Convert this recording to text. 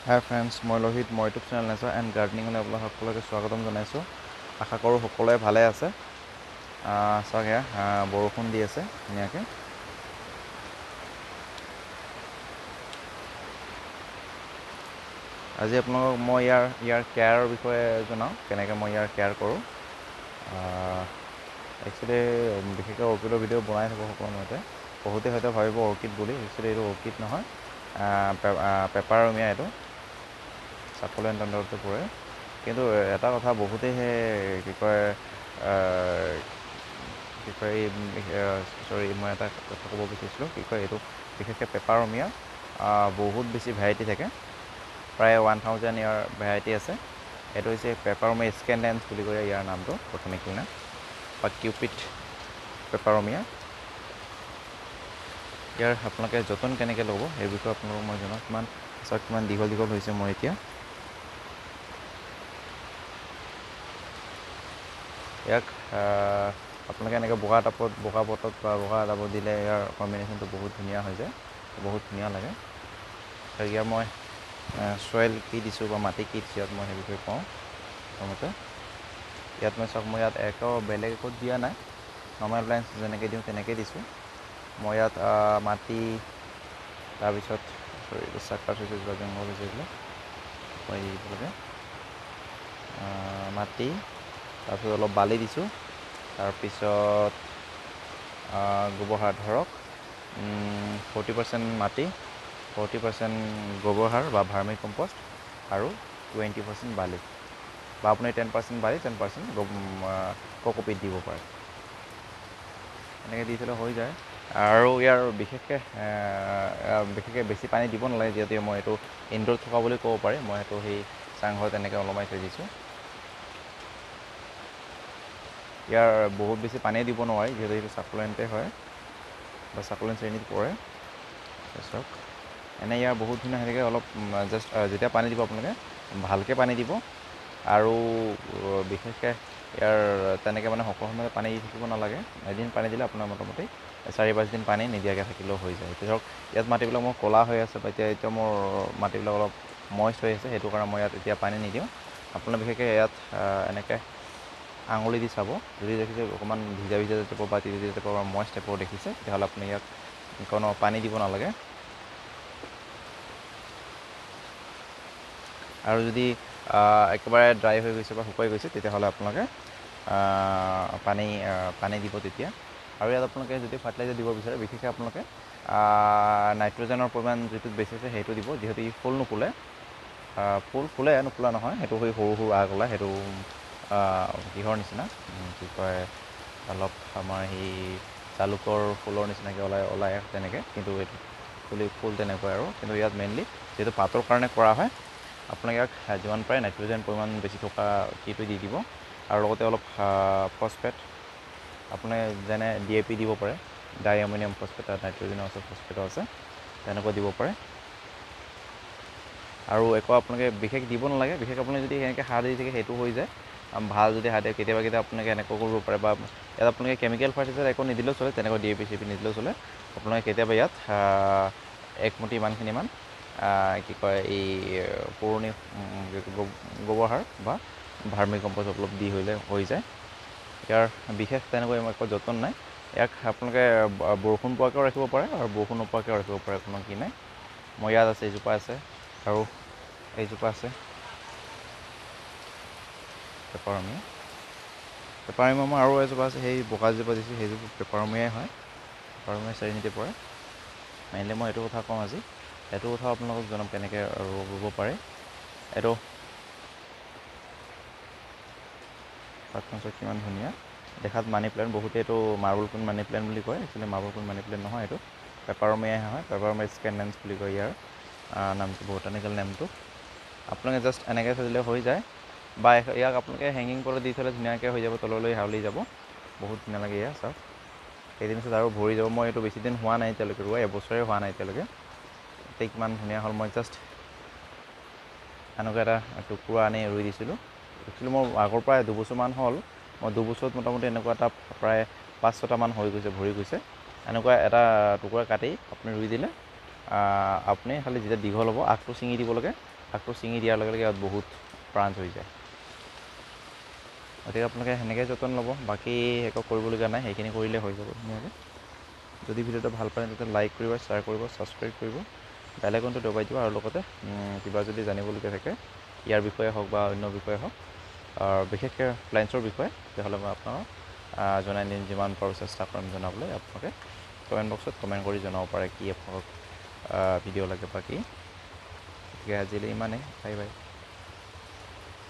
হাই friends, মই লোহিত। মই YouTube channel nature and গাৰ্ডেনিঙলৈ আপোনালোক সকলোকে স্বাগতম জনাইছোঁ। আশা কৰোঁ সকলোৱে ভালে আছে। চাওক এয়া বৰষুণ দি আছে ধুনীয়াকৈ। আজি আপোনালোকক মই ইয়াৰ কেয়াৰৰ বিষয়ে জনাওঁ, কেনেকৈ মই ইয়াৰ কেয়াৰ কৰোঁ। একচুৱেলি বিশেষকৈ অৰ্কিডৰ ভিডিঅ' বনাই থাকোঁ সকলোমতে। বহুতে হয়তো ভাবিব অৰ্কিড বুলি, একচুৱেলি এইটো অৰ্কিড নহয়, পেপাৰমিয়া। এইটো চাকুলেণ্ট আণ্ডাৰতে পৰে। কিন্তু এটা কথা বহুতেহে কি কয় মই এটা কথা ক'ব বিচাৰিছিলোঁ। এইটো বিশেষকৈ পেপাৰমিয়া বহুত বেছি ভেৰাইটি থাকে, প্ৰায় 1000 ইয়াৰ ভেৰাইটি আছে। এইটো হৈছে পেপাৰমিয়া স্কেণ্ডেন্স বুলি কয় ইয়াৰ নামটো, বটানিকেল নাম, বা কিউপিড পেপাৰমিয়া। ইয়াৰ আপোনালোকে যতন কেনেকৈ ল'ব সেই বিষয়ে আপোনালোকক মই জনাওঁ। কিমান দীঘল হৈছে মই এতিয়া। ইয়াক আপোনালোকে এনেকৈ বগা পটত বা বগা টাবত দিলে ইয়াৰ কম্বিনেশ্যনটো বহুত ধুনীয়া হৈ যায়, বহুত ধুনীয়া লাগে। আৰু ইয়াৰ মই চইল কি দিছোঁ বা মাটি কি দিছোঁ, ইয়াত মই সেই বিষয়ে কওঁ। প্ৰথমতে ইয়াত মই একো বেলেগ একো দিয়া নাই, নৰ্মেল প্লেণ্টছ যেনেকৈ দিওঁ তেনেকৈ দিছোঁ। মই ইয়াত মাটি, তাৰপিছত চাৰ্কাছ হৈছে বা জংঘল হৈছে এইবিলাক মাটি, তাৰপিছত অলপ বালি দিছোঁ, তাৰপিছত গোবৰ সাৰ ধৰক 40% মাটি, 40% গোবৰ সাৰ বা ভাৰ্মি কম্পষ্ট, আৰু 20% বালি, বা আপুনি 10% বালি 10% কক'পিট দিব পাৰে। এনেকৈ দি থ'লে হৈ যায়। আৰু ইয়াৰ বিশেষকৈ বেছি পানী দিব নালাগে, যিহেতু মই এইটো ইনডোৰত থকা বুলি ক'ব পাৰি। মই সেইটো সেই চাংঘৰত এনেকৈ ওলমাই থৈ দিছোঁ। ইয়াৰ বহুত বেছি পানী দিব নোৱাৰি, যিহেতু এইটো চাকুলেণ্টে হয় বা চাকুলেণ্ট শ্ৰেণীত পৰে। তাৰপিছত ইয়াৰ বহুত ধুনীয়া হৈ থাকে। অলপ জাষ্ট যেতিয়া পানী দিব আপোনালোকে ভালকৈ পানী দিব, আৰু বিশেষকৈ ইয়াৰ তেনেকৈ সকলো সময়তে পানী দি থাকিব নালাগে। এদিন পানী দিলে আপোনাৰ মোটামুটি 4-5 দিন পানী নিদিয়াকৈ থাকিলেও হৈ যায়। ধৰক ইয়াত মাটিবিলাক মোৰ ক'লা হৈ আছে, বা এতিয়া মোৰ মাটিবিলাক অলপ মইষ্ট হৈ আছে, সেইটো কাৰণে মই ইয়াত এতিয়া পানী নিদিওঁ। আপোনাৰ বিশেষকৈ ইয়াত এনেকৈ আঙুলি দি চাব, যদি দেখিছে অকণমান ভিজা টাইপৰ বা তিতা টাইপৰ বা মইষ্ট টাইপৰ দেখিছে, তেতিয়াহ'লে আপুনি ইয়াক কোনো পানী দিব নালাগে। আৰু যদি একেবাৰে ড্ৰাই হৈ গৈছে বা শুকাই গৈছে, তেতিয়াহ'লে আপোনালোকে পানী দিব তেতিয়া। আৰু ইয়াত আপোনালোকে যদি ফাৰ্টিলাইজাৰ দিব বিচাৰে, বিশেষকৈ আপোনালোকে নাইট্ৰজেনৰ পৰিমাণ যিটো বেছি আছে সেইটো দিব, যিহেতু ই ফুল নুফুলে। ফুলে নুফুলা নহয়, সেইটো সেই সৰু আগ ওলায়। সেইটো কিহৰ নিচিনা কি কয়, অলপ আমাৰ সেই জালুকৰ ফুলৰ নিচিনাকৈ ওলাই তেনেকৈ, কিন্তু এইটো ফুল তেনেকুৱাই আৰু। কিন্তু ইয়াত মেইনলি যিহেতু পাতৰ কাৰণে কৰা হয়, আপোনালোকে ইয়াক যিমান পাৰে নাইট্ৰজেন পৰিমাণ বেছি থকা কিটো দি দিব। আৰু লগতে অলপ ফচফেট, আপুনি যেনে DAP দিব পাৰে, ডাই এম'নিয়াম ফচফেট, নাইট্ৰজেনৰ আছে, ফচফেটো আছে, তেনেকুৱা দিব পাৰে। আৰু একো আপোনালোকে বিশেষ দিব নালাগে। বিশেষ আপুনি যদি এনেকৈ সাৰ দি থাকে, সেইটো হৈ যায় ভাল। যদি সাৰ দিয়ে কেতিয়াবা আপোনালোকে এনেকৈ কৰিব পাৰে, বা ইয়াত আপোনালোকে কেমিকেল ফাৰ্টিলাইজাৰ একো নিদিলেও চলে, তেনেকৈ DAP নিদিলেও চলে। আপোনালোকে কেতিয়াবা ইয়াত একমুঠি ইমানখিনিমান কি কয় এই পুৰণি গোবৰ সাৰ বা ভাৰ্মি কম্প'ষ্ট অলপ দি হৈ যায়। ইয়াৰ বিশেষ তেনেকৈ একো যতন নাই। ইয়াক আপোনালোকে বৰষুণ পোৱাকৈও ৰাখিব পাৰে আৰু বৰষুণ নোপোৱাকৈও ৰাখিব পাৰে, কোনো কি নাই। মই ইয়াত আছে, এইজোপা আছে, আৰু এইজোপা আছে পেপাৰমিয়া মোৰ আৰু এজোপা আছে, সেই বগা জোপা দিছোঁ, সেইজোপা পেপাৰমিয়াই হয়, পেপাৰমিয়া শ্ৰেণীতে পৰে। মেইনলি মই এইটো কথা কওঁ আজি, সেইটো কথা আপোনালোকক জনাম কেনেকৈ ৰুব পাৰে। এইটো কিমান ধুনীয়া দেখাত মানি প্লেণ্ট। বহুতে এইটো মাৰ্বল কুইন মানি প্লেণ্ট বুলি কয়। Actually marble queen money plant নহয়, এইটো পেপাৰমিয়াই হয়, পেপাৰমিয়া স্কেণ্ডেন্স বুলি কয় ইয়াৰ নামটো, বটানিকেল নেমটো। আপোনালোকে জাষ্ট এনেকৈ থৈ দিলে হৈ যায়, বা ইয়াক আপোনালোকে হেঙিং পটত দি থ'লে ধুনীয়াকৈ হৈ যাব, তললৈ হাউলি যাব, বহুত ধুনীয়া লাগে। ইয়াৰ চাওক, কেইদিন পিছত আৰু ভৰি যাব। মই এইটো বেছি দিন হোৱা নাই এতিয়ালৈকে ৰোৱা, এবছৰে হোৱা নাই এতিয়ালৈকে। এতিয়া কিমান ধুনীয়া হ'ল। মই জাষ্ট এনেকুৱা এটা টুকুৰা আনি ৰুই দিছিলোঁ। একচুৱেলি মোৰ আগৰ পৰাই 2 বছৰমান হ'ল, মই 2 বছৰত মোটামুটি এনেকুৱা এটা প্ৰায় 5-6টামান হৈ গৈছে, ভৰি গৈছে। এনেকুৱা এটা টুকুৰা কাটি আপুনি ৰুই দিলে, আপুনি খালি যেতিয়া দীঘল হ'ব আগটো ছিঙি দিব লাগে, আগটো ছিঙি দিয়াৰ লগে লগে ইয়াত বহুত ব্ৰাঞ্চ হৈ যায়। গতিকে আপোনালোকে সেনেকৈ যতন ল'ব, বাকী একো কৰিবলগীয়া নাই, সেইখিনি কৰিলে হৈ যাব ধুনীয়াকৈ। যদি ভিডিঅ'টো ভাল পায় তেন্তে লাইক কৰিব, শ্বেয়াৰ কৰিব, ছাবস্ক্ৰাইব কৰিব, বেল আইকনটো দবাই দিব, আৰু লগতে কিবা যদি জানিবলগীয়া থাকে ইয়াৰ বিষয়ে হওক বা অন্য বিষয়ে হওক, বিশেষকৈ প্লেন্সৰ বিষয়ে, তেতিয়াহ'লে মই আপোনাক জনাই দিম, যিমান পাৰোঁ চেষ্টা কৰিম জনাবলৈ। আপোনালোকে কমেণ্ট বক্সত কমেণ্ট কৰি জনাব পাৰে কি আপোনালোকক ভিডিঅ' লাগে বা কি। গতিকে আজিলৈ ইমানেই, বাই বাই।